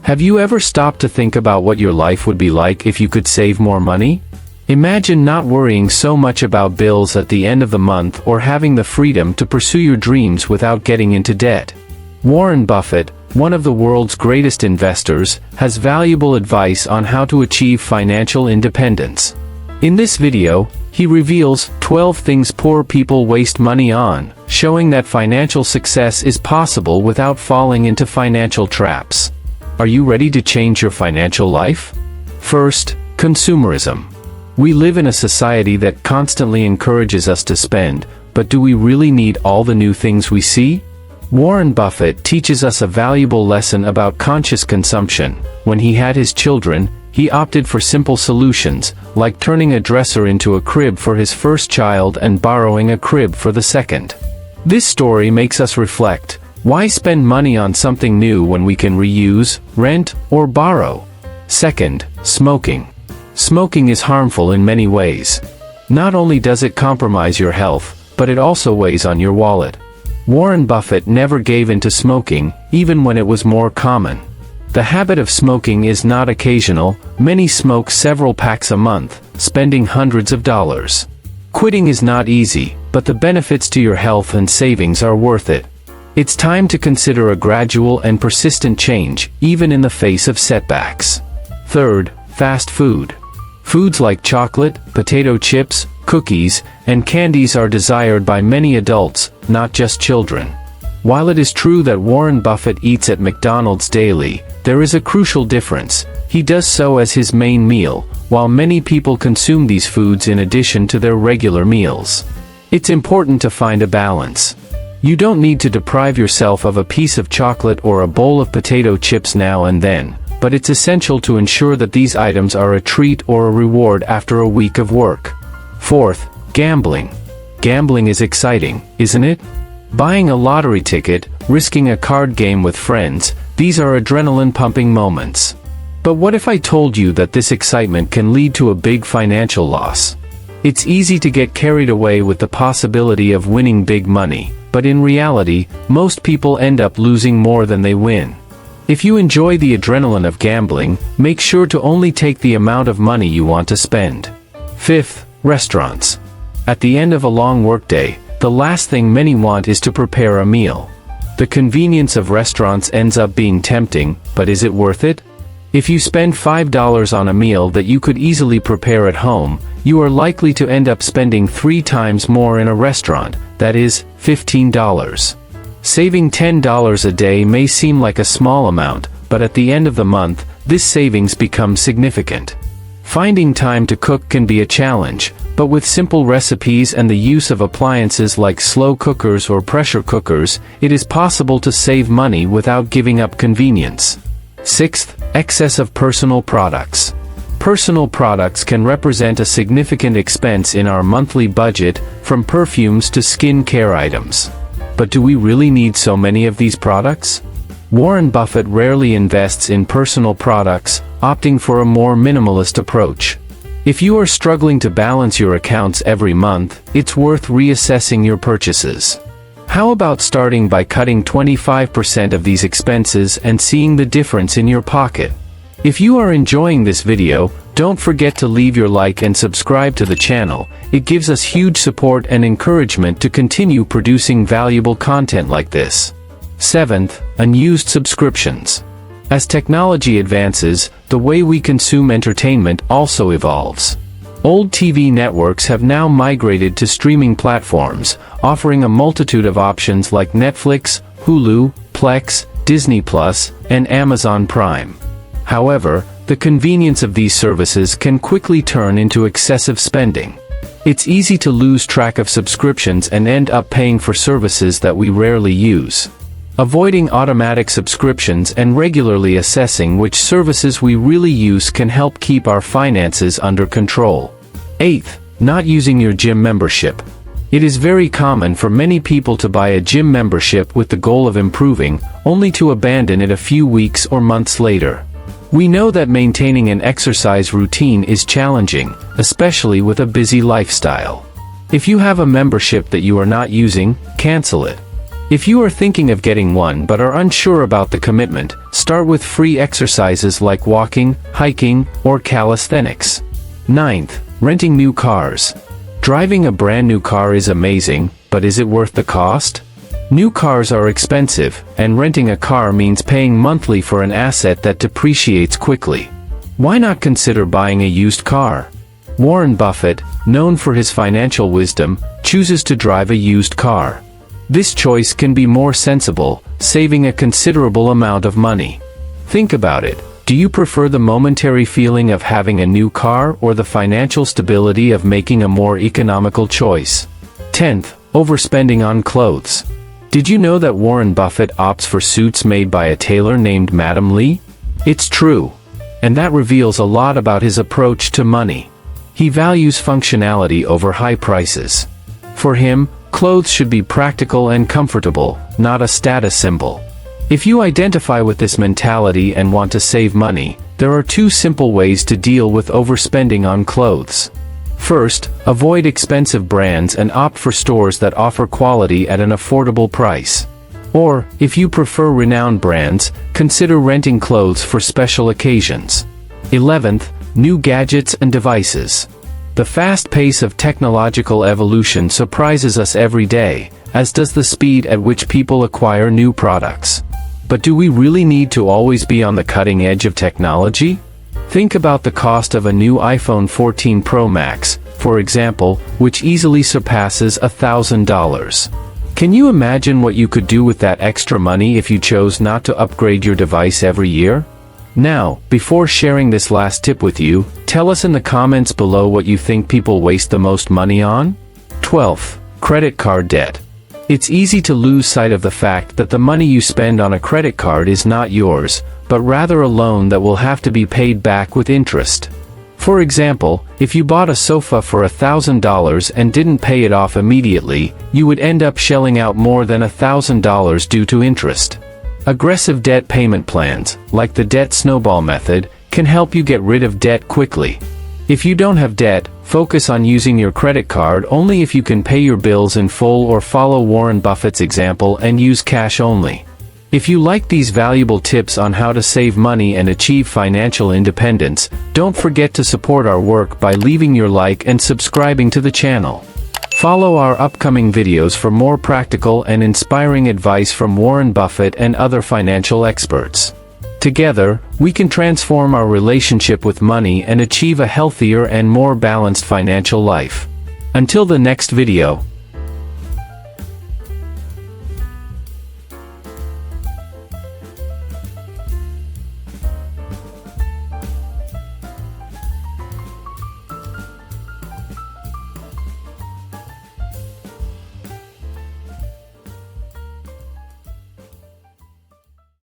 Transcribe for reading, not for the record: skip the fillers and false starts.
Have you ever stopped to think about what your life would be like if you could save more money? Imagine not worrying so much about bills at the end of the month or having the freedom to pursue your dreams without getting into debt. Warren Buffett, one of the world's greatest investors, has valuable advice on how to achieve financial independence. In this video, he reveals 12 things poor people waste money on, showing that financial success is possible without falling into financial traps. Are you ready to change your financial life? First, consumerism. We live in a society that constantly encourages us to spend, but do we really need all the new things we see? Warren Buffett teaches us a valuable lesson about conscious consumption. When he had his children, he opted for simple solutions, like turning a dresser into a crib for his first child and borrowing a crib for the second. This story makes us reflect. Why spend money on something new when we can reuse, rent, or borrow? Second, smoking. Smoking is harmful in many ways. Not only does it compromise your health, but it also weighs on your wallet. Warren Buffett never gave in to smoking, even when it was more common. The habit of smoking is not occasional. Many smoke several packs a month, spending hundreds of dollars. Quitting is not easy, but the benefits to your health and savings are worth it. It's time to consider a gradual and persistent change, even in the face of setbacks. Third, fast food. Foods like chocolate, potato chips, cookies, and candies are desired by many adults, not just children. While it is true that Warren Buffett eats at McDonald's daily, there is a crucial difference. He does so as his main meal, while many people consume these foods in addition to their regular meals. It's important to find a balance. You don't need to deprive yourself of a piece of chocolate or a bowl of potato chips now and then, but it's essential to ensure that these items are a treat or a reward after a week of work. Fourth, gambling. Gambling is exciting, isn't it? Buying a lottery ticket, risking a card game with friends, these are adrenaline-pumping moments. But what if I told you that this excitement can lead to a big financial loss? It's easy to get carried away with the possibility of winning big money, but in reality, most people end up losing more than they win. If you enjoy the adrenaline of gambling, make sure to only take the amount of money you want to spend. Fifth, restaurants. At the end of a long workday, the last thing many want is to prepare a meal. The convenience of restaurants ends up being tempting, but is it worth it? If you spend $5 on a meal that you could easily prepare at home, you are likely to end up spending 3 times more in a restaurant, that is, $15. Saving $10 a day may seem like a small amount, but at the end of the month, this savings becomes significant. Finding time to cook can be a challenge, but with simple recipes and the use of appliances like slow cookers or pressure cookers, it is possible to save money without giving up convenience. Sixth, excess of personal products. Personal products can represent a significant expense in our monthly budget, from perfumes to skin care items. But do we really need so many of these products? Warren Buffett rarely invests in personal products, opting for a more minimalist approach. If you are struggling to balance your accounts every month, it's worth reassessing your purchases. How about starting by cutting 25% of these expenses and seeing the difference in your pocket? If you are enjoying this video, don't forget to leave your like and subscribe to the channel. It gives us huge support and encouragement to continue producing valuable content like this. Seventh, unused subscriptions. As technology advances, the way we consume entertainment also evolves. Old TV networks have now migrated to streaming platforms, offering a multitude of options like Netflix, Hulu, Plex, Disney+, and Amazon Prime. However, the convenience of these services can quickly turn into excessive spending. It's easy to lose track of subscriptions and end up paying for services that we rarely use. Avoiding automatic subscriptions and regularly assessing which services we really use can help keep our finances under control. Eighth, not using your gym membership. It is very common for many people to buy a gym membership with the goal of improving, only to abandon it a few weeks or months later. We know that maintaining an exercise routine is challenging, especially with a busy lifestyle. If you have a membership that you are not using, cancel it. If you are thinking of getting one but are unsure about the commitment, start with free exercises like walking, hiking, or calisthenics. 9th, renting new cars. Driving a brand new car is amazing, but is it worth the cost? New cars are expensive, and renting a car means paying monthly for an asset that depreciates quickly. Why not consider buying a used car? Warren Buffett, known for his financial wisdom, chooses to drive a used car. This choice can be more sensible, saving a considerable amount of money. Think about it. Do you prefer the momentary feeling of having a new car or the financial stability of making a more economical choice? 10th, overspending on clothes. Did you know that Warren Buffett opts for suits made by a tailor named Madam Lee? It's true. And that reveals a lot about his approach to money. He values functionality over high prices. For him, clothes should be practical and comfortable, not a status symbol. If you identify with this mentality and want to save money, there are 2 simple ways to deal with overspending on clothes. First, avoid expensive brands and opt for stores that offer quality at an affordable price. Or, if you prefer renowned brands, consider renting clothes for special occasions. 11th, new gadgets and devices. The fast pace of technological evolution surprises us every day, as does the speed at which people acquire new products. But do we really need to always be on the cutting edge of technology? Think about the cost of a new iPhone 14 Pro Max, for example, which easily surpasses $1,000. Can you imagine what you could do with that extra money if you chose not to upgrade your device every year? Now, before sharing this last tip with you, tell us in the comments below what you think people waste the most money on? 12th, credit card debt. It's easy to lose sight of the fact that the money you spend on a credit card is not yours, but rather a loan that will have to be paid back with interest. For example, if you bought a sofa for $1,000 and didn't pay it off immediately, you would end up shelling out more than $1,000 due to interest. Aggressive debt payment plans, like the debt snowball method, can help you get rid of debt quickly. If you don't have debt, focus on using your credit card only if you can pay your bills in full, or follow Warren Buffett's example and use cash only. If you like these valuable tips on how to save money and achieve financial independence, don't forget to support our work by leaving your like and subscribing to the channel. Follow our upcoming videos for more practical and inspiring advice from Warren Buffett and other financial experts. Together, we can transform our relationship with money and achieve a healthier and more balanced financial life. Until the next video,